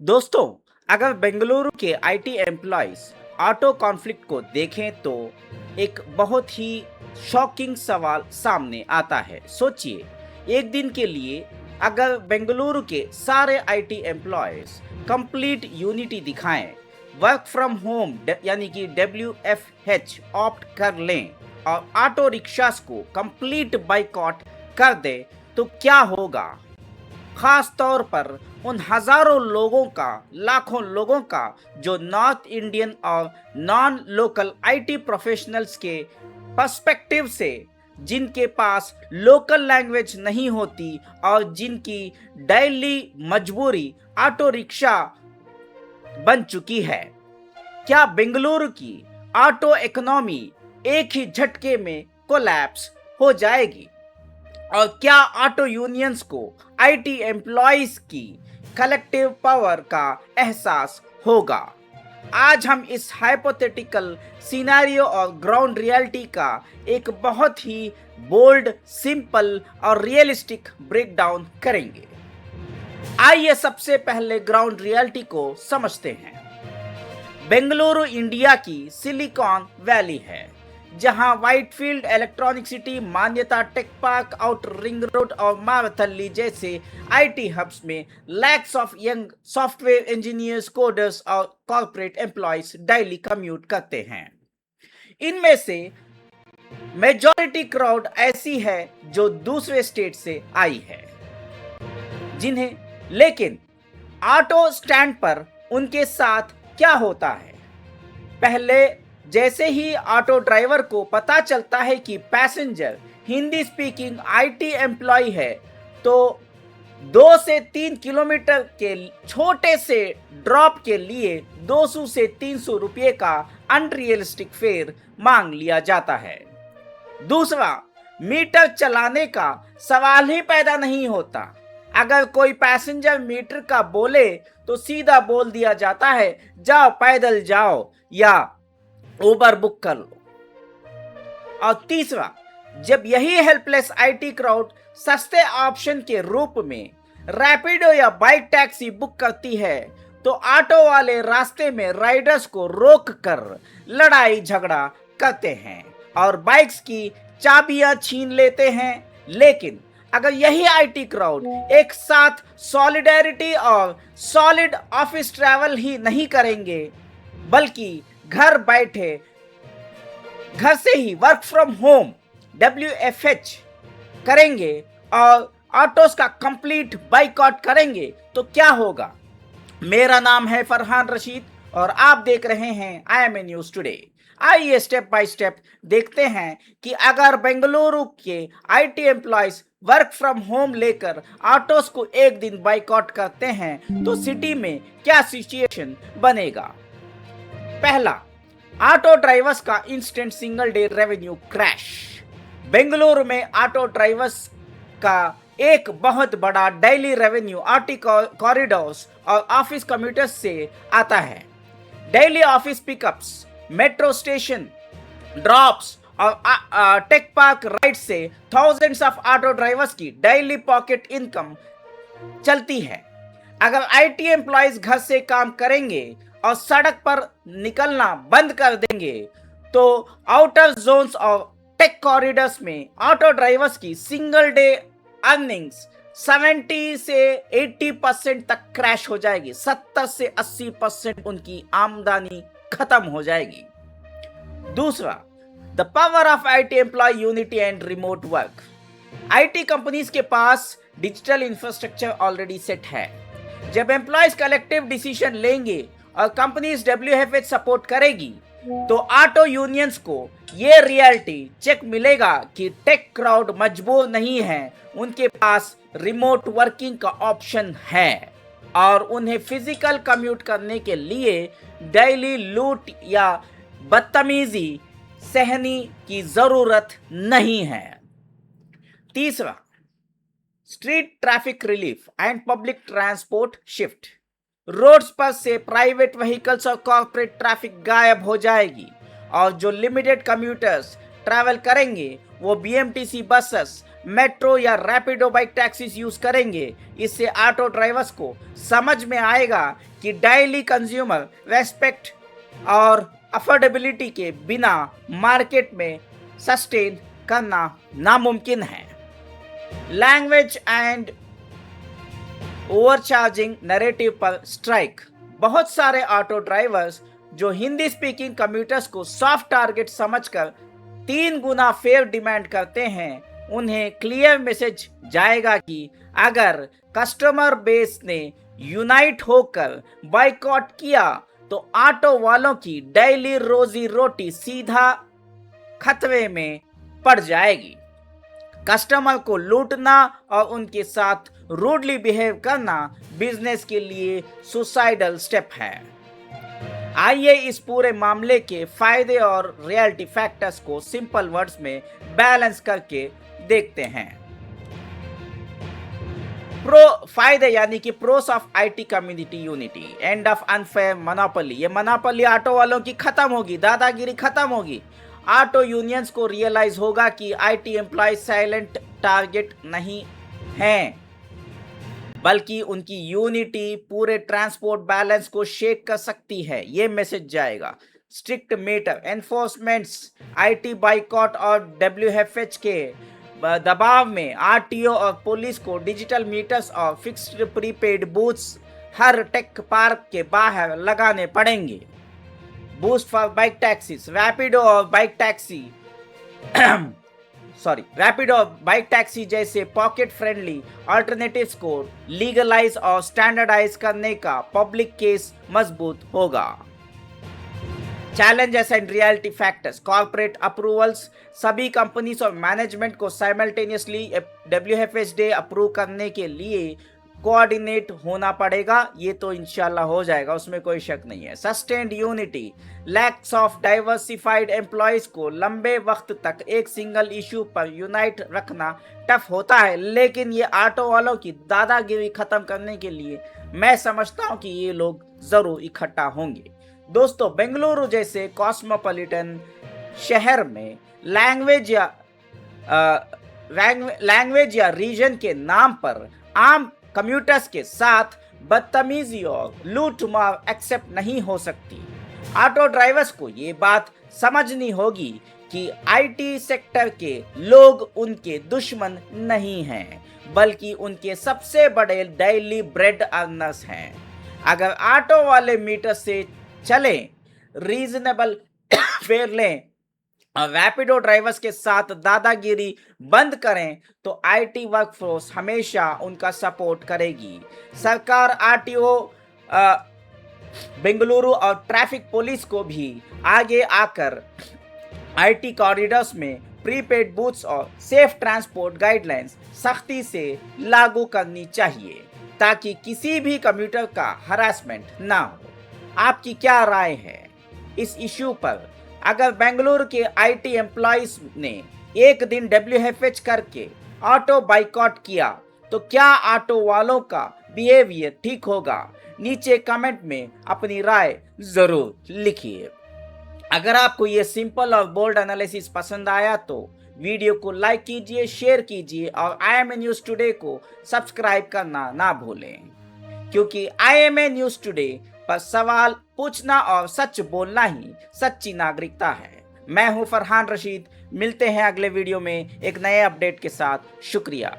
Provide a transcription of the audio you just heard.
दोस्तों, अगर बेंगलुरु के आईटी एम्प्लॉयज ऑटो कॉन्फ्लिक्ट को देखें तो एक बहुत ही शॉकिंग सवाल सामने आता है। सोचिए, एक दिन के लिए अगर बेंगलुरु के सारे आईटी एम्प्लॉयज कंप्लीट यूनिटी दिखाएं, वर्क फ्रॉम होम यानी कि WFH ऑप्ट कर लें और ऑटो रिक्शास को कंप्लीट बाइकआउट कर दें, तो क्या होगा? खास तौर पर उन हजारों लोगों का, लाखों लोगों का जो नॉर्थ इंडियन और नॉन लोकल आईटी प्रोफेशनल्स के पर्सपेक्टिव से, जिनके पास लोकल लैंग्वेज नहीं होती और जिनकी डेली मजबूरी ऑटो रिक्शा बन चुकी है। क्या बेंगलुरु की ऑटो इकोनॉमी एक ही झटके में कोलैप्स हो जाएगी? और क्या ऑटो यूनियंस को आईटी एम्प्लॉयज की कलेक्टिव पावर का एहसास होगा? आज हम इस हाइपोथेटिकल सिनेरियो और ग्राउंड रियलिटी का एक बहुत ही बोल्ड, सिंपल और रियलिस्टिक ब्रेकडाउन करेंगे। आइए सबसे पहले ग्राउंड रियलिटी को समझते हैं। बेंगलुरु इंडिया की सिलिकॉन वैली है, जहां Whitefield, Electronic City, Manyata Tech Park, Outer Ring Road और मावथल्ली जैसे आईटी हब्स में lakhs of young software engineers, coders और कॉर्पोरेट एम्प्लॉयज डेली कम्यूट करते हैं। इनमें से मेजॉरिटी क्राउड ऐसी है जो दूसरे स्टेट से आई है, जिन्हें लेकिन ऑटो स्टैंड पर उनके साथ क्या होता है? पहले जैसे ही ऑटो ड्राइवर को पता चलता है कि passenger Hindi speaking IT employee है, तो 2 से 3 किलोमीटर के छोटे से ड्रॉप के लिए 200 से 300 रुपये का अनरियलिस्टिक फेयर मांग लिया जाता है। दूसरा, मीटर चलाने का सवाल ही पैदा नहीं होता। अगर कोई पैसेंजर मीटर का बोले तो सीधा बोल दिया जाता है, जाओ पैदल जाओ या उबर बुक कर लो। और तीसरा, जब यही हेल्पलेस आईटी क्राउड सस्ते ऑप्शन के रूप में रैपिडो या बाइक टैक्सी बुक करती है, तो ऑटो वाले रास्ते में राइडर्स को रोक कर लड़ाई झगड़ा करते हैं और बाइक्स की चाबियां छीन लेते हैं। लेकिन अगर यही आईटी क्राउड एक साथ सॉलिडेरिटी और सॉलिड ऑफिस ट्रैवल ही नहीं करेंगे, बल्कि घर बैठे, घर से ही वर्क फ्रॉम होम WFH करेंगे और ऑटोस का कंप्लीट बाइकआउट करेंगे, तो क्या होगा? मेरा नाम है फरहान रशीद और आप देख रहे हैं IMA न्यूज टुडे। आइए स्टेप बाय स्टेप देखते हैं कि अगर बेंगलुरु के IT employees work from home लेकर ऑटोस को एक दिन बाइकआउट करते हैं, तो सिटी में क्या सिचुएशन बनेगा? पहला, ऑटो ड्राइवर्स का instant single day revenue crash. Bengaluru में ऑटो ड्राइवर्स का एक बहुत बड़ा डेली रेवेन्यू ऑटो कॉरिडोर्स और ऑफिस कम्यूटर्स से आता है। Daily office pickups, metro station drops और टेक पार्क राइड से थाउजेंड्स ऑफ ऑटो ड्राइवर्स की डेली पॉकेट इनकम चलती है। अगर आईटी एम्प्लॉयज घर से काम करेंगे और सड़क पर निकलना बंद कर देंगे, तो आउटर जोन्स और टेक कॉरिडोर्स में ऑटो ड्राइवर्स की सिंगल डे अर्निंग्स 70 से 80% तक क्रैश हो जाएगी। 70 से 80% उनकी आमदनी खत्म हो जाएगी। दूसरा, the power of IT employee unity and remote work. IT companies के पास डिजिटल इंफ्रास्ट्रक्चर ऑलरेडी सेट है। जब एम्प्लॉयज कलेक्टिव डिसीजन लेंगे और कंपनीज WFH सपोर्ट करेगी, तो ऑटो यूनियंस को ये रियलिटी चेक मिलेगा कि टेक क्राउड मजबूर नहीं है, उनके पास रिमोट वर्किंग का ऑप्शन है और उन्हें फिजिकल कम्यूट करने के लिए डेली लूट या बदतमीजी सहने की जरूरत नहीं है। तीसरा, street traffic relief and public transport shift. Roads पर से प्राइवेट व्हीकल्स और कॉर्पोरेट ट्रैफिक गायब हो जाएगी और जो लिमिटेड कम्यूटर्स ट्रैवल करेंगे वो बीएमटीसी बसेस, मेट्रो या रैपिडो बाइक टैक्सीज यूज करेंगे। इससे ऑटो ड्राइवर्स को समझ में आएगा कि डेली कंज्यूमर रेस्पेक्ट और अफोर्डेबिलिटी के बिना मार्केट में सस्टेन करना नामुमकिन है। लैंग्वेज एंड ओवरचार्जिंग नैरेटिव पर स्ट्राइक। बहुत सारे ऑटो ड्राइवर्स जो हिंदी स्पीकिंग कम्यूटर्स को सॉफ्ट टारगेट समझकर 3 गुना फेयर डिमांड करते हैं, उन्हें क्लियर मैसेज जाएगा कि अगर कस्टमर बेस ने यूनाइट होकर बाइकॉट किया तो ऑटो वालों की डेली रोजी रोटी सीधा खतरे में पड़ जाएगी। कस्टमर को लूटना और उनके साथ रूडली बिहेव करना बिजनेस के लिए सुसाइडल स्टेप है। आइए इस पूरे मामले के फायदे और रियलिटी फैक्टर्स को सिंपल वर्ड्स में बैलेंस करके देखते हैं। फायदे यानी कि pros of IT community unity, end of unfair monopoly. ये मोनोपोली ऑटो वालों की खत्म होगी, दादागिरी खत्म होगी। ऑटो यूनियंस को रियलाइज होगा कि आईटी एम्प्लॉय साइलेंट टारगेट नहीं हैं, बल्कि उनकी यूनिटी पूरे ट्रांसपोर्ट बैलेंस को शेक कर सकती है। ये मैसेज जाएगा। स्ट्रिक्ट मीटर एनफोर्समेंट्स, आईटी बाइकॉट और डब्ल्यूएफएच के दबाव में आरटीओ और पुलिस को डिजिटल मीटर्स और फिक्स्ड प्रीपेड बूथ्स हर टेक पार्क के बाहर लगाने पड़ेंगे। Boost for bike taxis, Rapido और बाइक टैक्सी जैसे पॉकेट फ्रेंडली अल्टरनेटिव्स को लीगलाइज और स्टैंडर्डाइज करने का पब्लिक केस मजबूत होगा। Challenges and reality factors, corporate approvals, सभी कंपनीज और मैनेजमेंट को साइमल्टेनियसली डब्ल्यूएफएच डे अप्रूव करने के लिए कोऑर्डिनेट होना पड़ेगा। ये तो इंशाल्लाह हो जाएगा, उसमें कोई शक नहीं है। Sustained unity, lakhs of diversified employees को लंबे वक्त तक एक सिंगल इशू पर यूनाइट रखना टफ होता है, लेकिन ये ऑटो वालों की दादागिरी खत्म करने के लिए मैं समझता हूँ कि ये लोग जरूर इकट्ठा होंगे। दोस्तों, बेंगलुरु जैसे कॉस्मोपॉलिटन शहर में लैंग्वेज या रीजन के नाम पर आम कम्यूटर्स के साथ बदतमीजी और लूटमार एक्सेप्ट नहीं हो सकती। ऑटो ड्राइवर्स को ये बात समझनी होगी कि आईटी सेक्टर के लोग उनके दुश्मन नहीं हैं, बल्कि उनके सबसे बड़े डेली ब्रेड अर्नर्स हैं। अगर ऑटो वाले मीटर से चलें, रीजनेबल फेयर लें और रैपिडो ड्राइवर्स के साथ दादागिरी बंद करें तो आईटी वर्कफोर्स हमेशा उनका सपोर्ट करेगी। सरकार आरटीओ बेंगलुरु और ट्रैफिक पुलिस को भी आगे आकर आईटी कॉरिडोर्स में प्रीपेड बूथ्स और सेफ ट्रांसपोर्ट गाइडलाइंस सख्ती से लागू करनी चाहिए ताकि किसी भी कम्यूटर का हरासमेंट ना हो। आपकी क्या राय है इस इश्यू पर? अगर बेंगलुरु के आईटी एम्प्लॉइज ने एक दिन डब्ल्यूएफएच करके ऑटो बाइकॉट किया तो क्या ऑटो वालों का बिहेवियर ठीक होगा? नीचे कमेंट में अपनी राय जरूर लिखिए। अगर आपको ये सिंपल और बोल्ड एनालिसिस पसंद आया तो वीडियो को लाइक कीजिए, शेयर कीजिए और IMA न्यूज़ टुडे को सब्सक्राइब करना ना भूलें, क्योंकि IMA न्यूज़ टुडे पर सवाल पूछना और सच बोलना ही सच्ची नागरिकता है। मैं हूं फरहान रशीद। मिलते हैं अगले वीडियो में एक नए अपडेट के साथ। शुक्रिया।